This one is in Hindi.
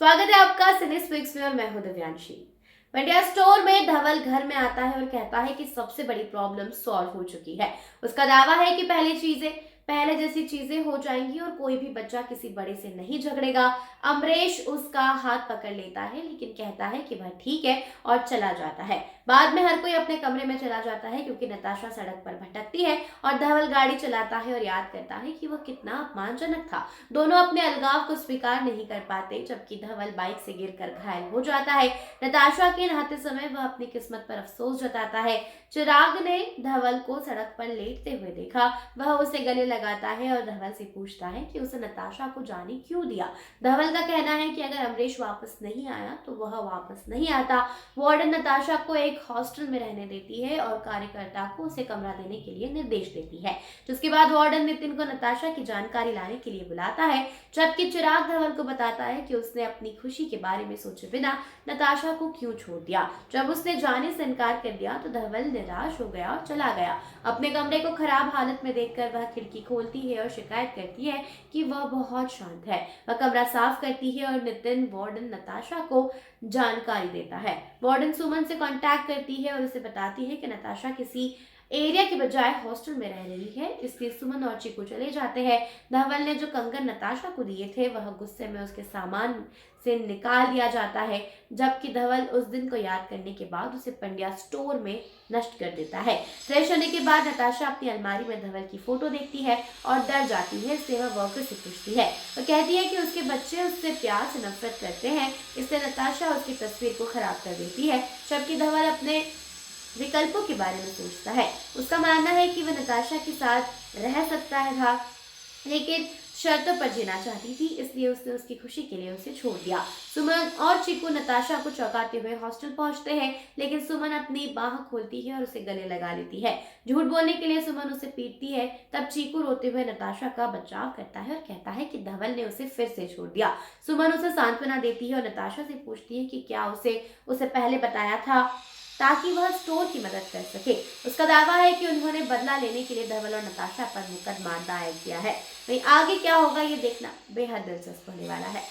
स्वागत है आपका सिनेस विक्स में और मैं हूं दिव्यांशी। पंड्या स्टोर में धवल घर में आता है और कहता है कि सबसे बड़ी प्रॉब्लम सॉल्व हो चुकी है। उसका दावा है कि पहले जैसी चीजें हो जाएंगी और कोई भी बच्चा किसी बड़े से नहीं झगड़ेगा। अमरीश उसका हाथ पकड़ लेता है लेकिन कहता है कि वह ठीक है और चला जाता है। बाद में हर कोई अपने कमरे में चला जाता है क्योंकि नताशा सड़क पर भटकती है और धवल गाड़ी चलाता है और याद करता है कि वह कितना अपमानजनक था। दोनों अपने अलगाव को स्वीकार नहीं कर पाते जबकि धवल बाइक से गिरकर घायल हो जाता है। नताशा के नहाते समय वह अपनी किस्मत पर अफसोस जताता है। चिराग ने धवल को सड़क पर लेटते हुए देखा। वह उसे गले लगाता है और धवल से पूछता है कि उसे नताशा को जाने क्यों दिया। धवल का कहना है कि अगर अमरीश वापस नहीं आया तो वह वापस नहीं आता। वार्डन नताशा को एक हॉस्टल में रहने देती है और कार्यकर्ता को उसे कमरा देने के लिए निर्देश देती है, जिसके बाद वार्डन नितिन को नताशा की जानकारी लाने के लिए बुलाता है, जबकि चिराग धवल को बताता है कि उसने अपनी खुशी के बारे में सोचे बिना नताशा को क्यों छोड़ दिया। जब उसने जाने से इनकार कर दिया तो धवल निराश हो गया और चला गया। अपने कमरे को खराब हालत में देखकर वह खिड़की खोलती है और शिकायत करती है कि वह बहुत शांत है। वह कमरा साफ करती है और नितिन वार्डन नताशा को जानकारी देता है। वार्डन सुमन से कांटेक्ट करती है और उसे बताती है कि नताशा किसी एरिया के बजाय हॉस्टल में रह रही है, इसलिए सुमन और चीकू चले जाते हैं। धवल ने जो कंगन नताशा को दिए थे वह गुस्से में उसके सामान से निकाल दिया जाता है, जबकि धवल उस दिन को याद करने के बाद उसे पंड्या स्टोर में नष्ट कर देता है। फ्रेश होने के बाद नताशा अपनी अलमारी में धवल की फोटो देखती है और डर जाती है, इसलिए वह वर्कर से पूछती है। वह कहती है कि उसके बच्चे उससे प्यार से नफरत करते हैं, इसलिए नताशा उसकी तस्वीर को खराब कर देती है, जबकि धवल अपने विकल्पों के बारे में सोचता है। उसका मानना है कि वह नताशा के साथ रह सकता है था, लेकिन शर्तों पर जीना चाहती थी, इसलिए उसने उसकी खुशी के लिए उसे छोड़ दिया। सुमन और चीकू नताशा को चौंकाते हुए हॉस्टल पहुंचते हैं, लेकिन सुमन अपनी बाह खोलती है और उसे गले लगा लेती है। झूठ बोलने के लिए सुमन उसे पीटती है। तब चीकू रोते हुए नताशा का बचाव करता है और कहता है कि धवल ने उसे फिर से छोड़ दिया। सुमन उसे सांत्वना देती है और नताशा से पूछती है कि क्या उसे पहले बताया था ताकि वह स्टोर की मदद कर सके। उसका दावा है कि उन्होंने बदला लेने के लिए धवल और नताशा पर मुकदमा दायर किया है। वहीं आगे क्या होगा ये देखना बेहद दिलचस्प होने वाला है।